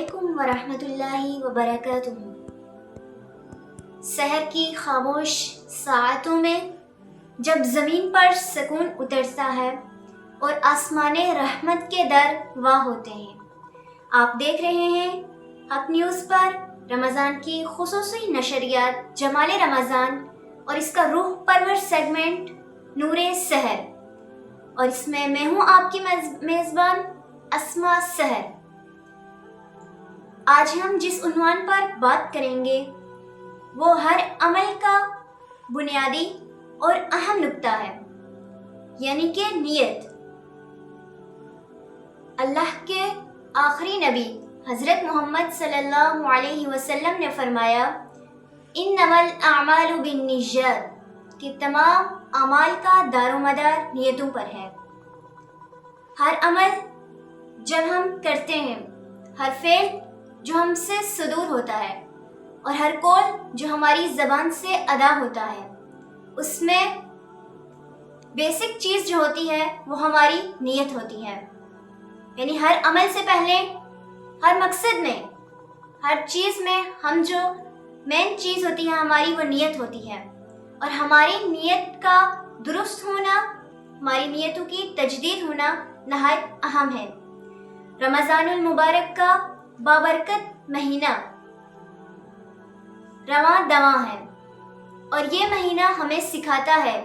अस्सलामुअलैकुम वरहमतुल्लाहि वबरकातुहू। सहर की खामोश साअतों में जब ज़मीन पर सुकून उतरता है और आसमाने रहमत के दर वाह होते हैं। आप देख रहे हैं हक न्यूज़ पर रमज़ान की खुसूसी नशरियात जमाले रमज़ान और इसका रूह परवर सेगमेंट नूरे सहर, और इसमें मैं हूँ आपकी मेज़बान अस्मा सहर। आज हम जिस उन्वान पर बात करेंगे वो हर अमल का बुनियादी और अहम नुक्ता है, यानी कि नीयत। अल्लाह के आखिरी नबी हज़रत मोहम्मद सल्लल्लाहु अलैहि वसल्लम ने फरमाया, इन्नमल अमालु बिन्निय्यात, कि तमाम अमाल का दारोमदार नियतों पर है। हर अमल जब हम करते हैं, हर फेल जो हमसे सुदूर होता है और हर कौल जो हमारी ज़बान से अदा होता है, उसमें बेसिक चीज़ जो होती है वो हमारी नीयत होती है। यानी हर अमल से पहले, हर मकसद में, हर चीज़ में हम जो मेन चीज़ होती है हमारी, वो नीयत होती है। और हमारी नीयत का दुरुस्त होना, हमारी नीयतों की तजदीद होना नहायत अहम है। रमज़ानुल मुबारक का बाबरकत महीना रवां दवां है, और ये महीना हमें सिखाता है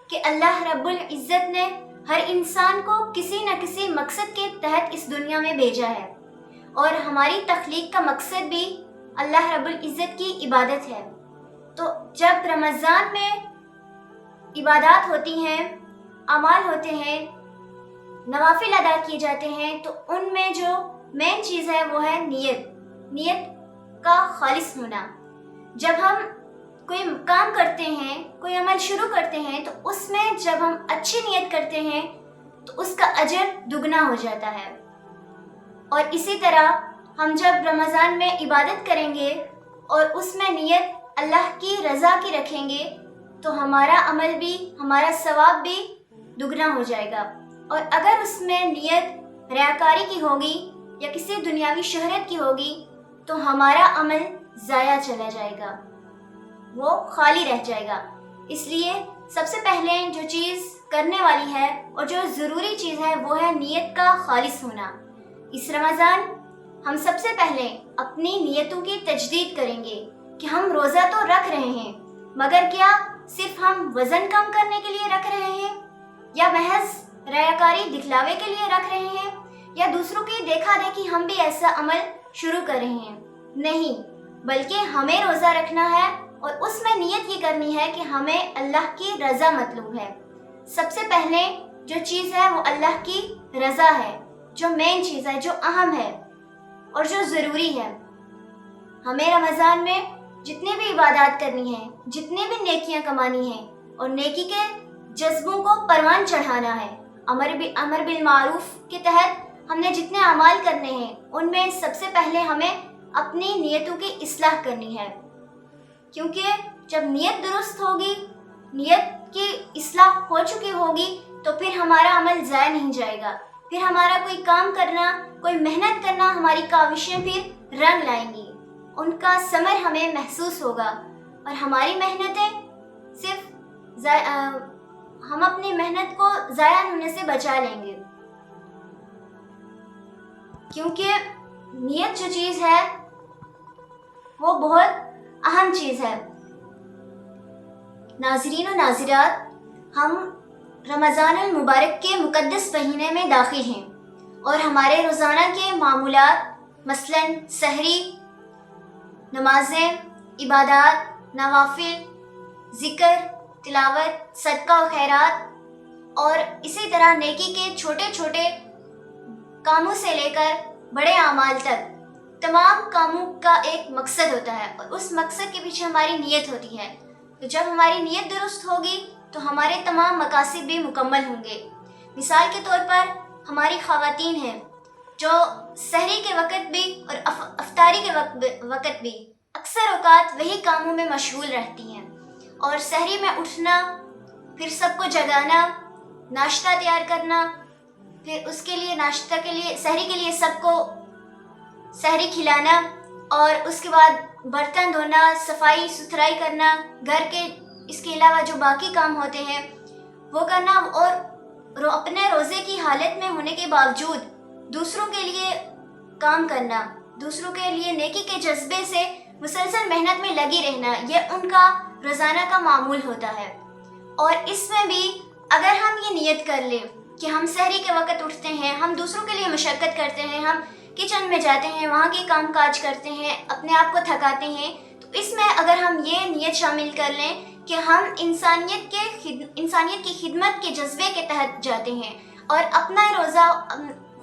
कि अल्लाह रब्बुल इज़्ज़त ने हर इंसान को किसी न किसी मकसद के तहत इस दुनिया में भेजा है, और हमारी तख्लीक का मकसद भी अल्लाह रब्बुल इज़्ज़त की इबादत है। तो जब रमज़ान में इबादत होती हैं, अमाल होते हैं, नवाफिल अदा किए जाते हैं, तो उनमें जो मेन चीज़ है वो है नीयत का खालिस होना। जब हम कोई काम करते हैं, कोई अमल शुरू करते हैं, तो उसमें जब हम अच्छी नीयत करते हैं तो उसका अजर दुगना हो जाता है। और इसी तरह हम जब रमज़ान में इबादत करेंगे और उसमें नीयत अल्लाह की रज़ा की रखेंगे, तो हमारा अमल भी, हमारा सवाब भी दुगना हो जाएगा। और अगर उसमें नीयत रियाकारी की होगी या किसी दुनियावी शोहरत की होगी, तो हमारा अमल ज़ाया चला जाएगा, वो खाली रह जाएगा। इसलिए सबसे पहले जो चीज़ करने वाली है और जो ज़रूरी चीज़ है वो है नीयत का खालिस होना। इस रमज़ान हम सबसे पहले अपनी नीयतों की तजदीद करेंगे कि हम रोज़ा तो रख रहे हैं, मगर क्या सिर्फ हम वज़न कम करने के लिए रख रहे हैं, या महज रियाकारी दिखलावे के लिए रख रहे हैं, या दूसरों की देखा देखी हम भी ऐसा अमल शुरू कर रहे हैं? नहीं, बल्कि हमें रोज़ा रखना है और उसमें नीयत ये करनी है कि हमें अल्लाह की रज़ा मतलूब है। सबसे पहले जो चीज़ है वो अल्लाह की रज़ा है, जो मेन चीज़ है, जो अहम है और जो ज़रूरी है। हमें रमज़ान में जितनी भी इबादत करनी है, जितनी भी नेकियां कमानी है, और नेकी के जज्बों को परवान चढ़ाना है। अमर बिल मारूफ के तहत हमने जितने अमाल करने हैं उनमें सबसे पहले हमें अपनी नीयतों की इस्लाह करनी है, क्योंकि जब नीयत दुरुस्त होगी, नीयत की इस्लाह हो चुकी होगी, तो फिर हमारा अमल ज़ाया नहीं जाएगा। फिर हमारा कोई काम करना, कोई मेहनत करना, हमारी काविशें फिर रंग लाएंगी, उनका समर हमें महसूस होगा, और हमारी मेहनतें सिर्फ हम अपनी मेहनत को ज़ाया होने से बचा लेंगे। क्योंकि नीयत जो चीज़ है वो बहुत अहम चीज़ है। नाज़रीन और नाज़िरात, हम रमज़ानुल मुबारक के मुक़द्दस महीने में दाखिल हैं, और हमारे रोज़ाना के मामूलात, मसलन सहरी, नमाज़ें, इबादत, नवाफिल, ज़िक्र, तिलावत, सदका और खैरात, और इसी तरह नेकी के छोटे छोटे कामों से लेकर बड़े अमाल तक, तमाम कामों का एक मकसद होता है, और उस मकसद के पीछे हमारी नीयत होती है। तो जब हमारी नीयत दुरुस्त होगी तो हमारे तमाम मकासद भी मुकम्मल होंगे। मिसाल के तौर पर हमारी ख़वातीन हैं जो सहरी के वक़्त भी और अफ्तारी के वक़्त भी अक्सर औक़ात वही कामों में मशगूल रहती हैं, और सहरी में उठना, फिर सबको जगाना, नाश्ता तैयार करना, फिर उसके लिए नाश्ता के लिए, सहरी के लिए सबको سحری کھلانا اور اس کے بعد برتن دھونا، صفائی ستھرائی کرنا، گھر کے اس کے علاوہ جو باقی کام ہوتے ہیں وہ کرنا، اور اپنے روزے کی حالت میں ہونے کے باوجود دوسروں کے لیے کام کرنا، دوسروں کے لیے نیکی کے جذبے سے مسلسل محنت میں لگی رہنا، یہ ان کا روزانہ کا معمول ہوتا ہے۔ اور اس میں بھی اگر ہم یہ نیت کر لیں کہ ہم سحری کے وقت اٹھتے ہیں، ہم دوسروں کے لیے مشقت کرتے ہیں، ہم کچن میں جاتے ہیں، وہاں کے کام کاج کرتے ہیں، اپنے آپ کو تھکاتے ہیں، تو اس میں اگر ہم یہ نیت شامل کر لیں کہ ہم انسانیت کی خدمت کے جذبے کے تحت جاتے ہیں، اور اپنا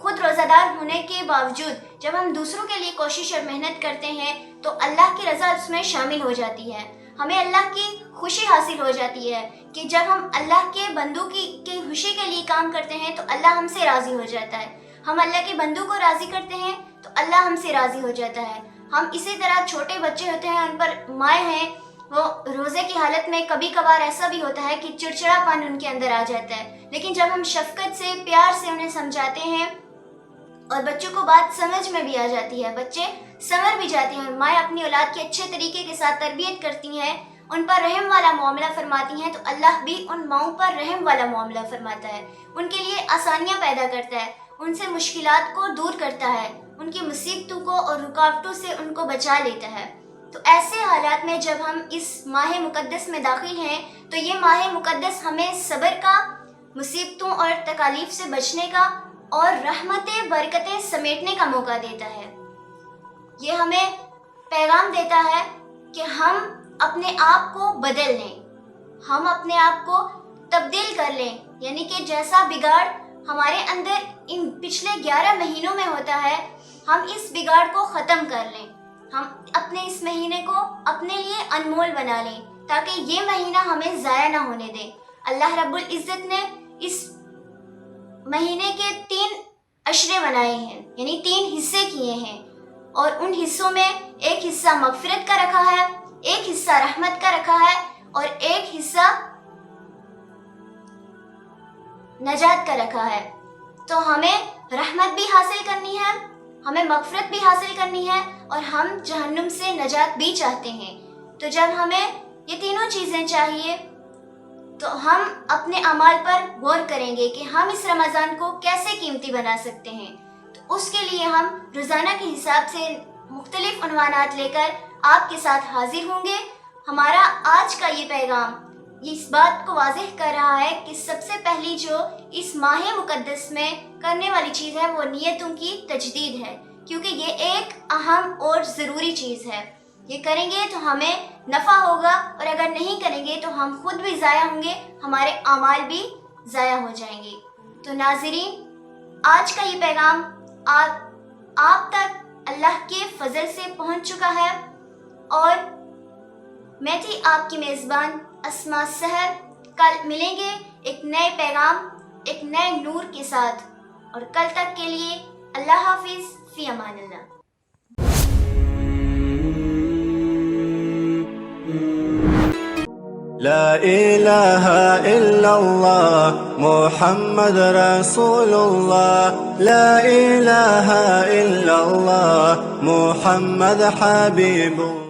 خود روزہ دار ہونے کے باوجود جب ہم دوسروں کے لیے کوشش اور محنت کرتے ہیں تو اللہ کی رضا اس میں شامل ہو جاتی ہے، ہمیں اللہ کی خوشی حاصل ہو جاتی ہے کہ جب ہم اللہ کے بندوں کی خوشی کے لیے کام کرتے ہیں تو اللہ ہم سے راضی ہو جاتا ہے، ہم اللہ کے بندوں کو راضی کرتے ہیں تو اللہ ہم سے راضی ہو جاتا ہے۔ ہم اسی طرح چھوٹے بچے ہوتے ہیں، ان پر مائیں ہیں، وہ روزے کی حالت میں کبھی کبھار ایسا بھی ہوتا ہے کہ چڑچڑا پن ان کے اندر آ جاتا ہے، لیکن جب ہم شفقت سے پیار سے انہیں سمجھاتے ہیں اور بچوں کو بات سمجھ میں بھی آ جاتی ہے، بچے سمجھ بھی جاتے ہیں، مائیں اپنی اولاد کے اچھے طریقے کے ساتھ تربیت کرتی ہیں، ان پر رحم والا معاملہ فرماتی ہیں، تو اللہ بھی ان ماؤں پر رحم والا معاملہ فرماتا ہے، ان کے لیے آسانیاں پیدا کرتا ہے، ان سے مشکلات کو دور کرتا ہے، ان کی مصیبتوں کو اور رکاوٹوں سے ان کو بچا لیتا ہے۔ تو ایسے حالات میں جب ہم اس ماہ مقدس میں داخل ہیں تو یہ ماہ مقدس ہمیں صبر کا، مصیبتوں اور تکالیف سے بچنے کا اور رحمتیں برکتیں سمیٹنے کا موقع دیتا ہے۔ یہ ہمیں پیغام دیتا ہے کہ ہم اپنے آپ کو بدل لیں، ہم اپنے آپ کو تبدیل کر لیں، یعنی کہ جیسا بگاڑ ہمارے اندر ان پچھلے 11 مہینوں میں ہوتا ہے، ہم اس بگاڑ کو ختم کر لیں، ہم اپنے اس مہینے کو اپنے لیے انمول بنا لیں تاکہ یہ مہینہ ہمیں ضائع نہ ہونے دے۔ اللہ رب العزت نے اس مہینے کے 3 عشرے بنائے ہیں، یعنی 3 حصے کیے ہیں، اور ان حصوں میں ایک حصہ مغفرت کا رکھا ہے، ایک حصہ رحمت کا رکھا ہے، اور ایک حصہ نجات کا رکھا ہے۔ تو ہمیں رحمت بھی حاصل کرنی ہے، ہمیں مغفرت بھی حاصل کرنی ہے، اور ہم جہنم سے نجات بھی چاہتے ہیں۔ تو جب ہمیں یہ تینوں چیزیں چاہیے تو ہم اپنے اعمال پر غور کریں گے کہ ہم اس رمضان کو کیسے قیمتی بنا سکتے ہیں۔ تو اس کے لیے ہم روزانہ کے حساب سے مختلف عنوانات لے کر آپ کے ساتھ حاضر ہوں گے۔ ہمارا آج کا یہ پیغام اس بات کو واضح کر رہا ہے کہ سب سے پہلی جو اس ماہ مقدس میں کرنے والی چیز ہے وہ نیتوں کی تجدید ہے، کیونکہ یہ ایک اہم اور ضروری چیز ہے۔ یہ کریں گے تو ہمیں نفع ہوگا، اور اگر نہیں کریں گے تو ہم خود بھی ضائع ہوں گے، ہمارے اعمال بھی ضائع ہو جائیں گے۔ تو ناظرین، آج کا یہ پیغام آپ تک اللہ کے فضل سے پہنچ چکا ہے، اور میں تھی آپ کی میزبان اسماء سحر۔ کل ملیں گے ایک نئے پیغام، ایک نئے نور کے ساتھ، اور کل تک کے لیے اللہ حافظ، فی امان اللہ۔ لا إله إلا الله محمد رسول الله، لا إله إلا الله محمد حبيب الله۔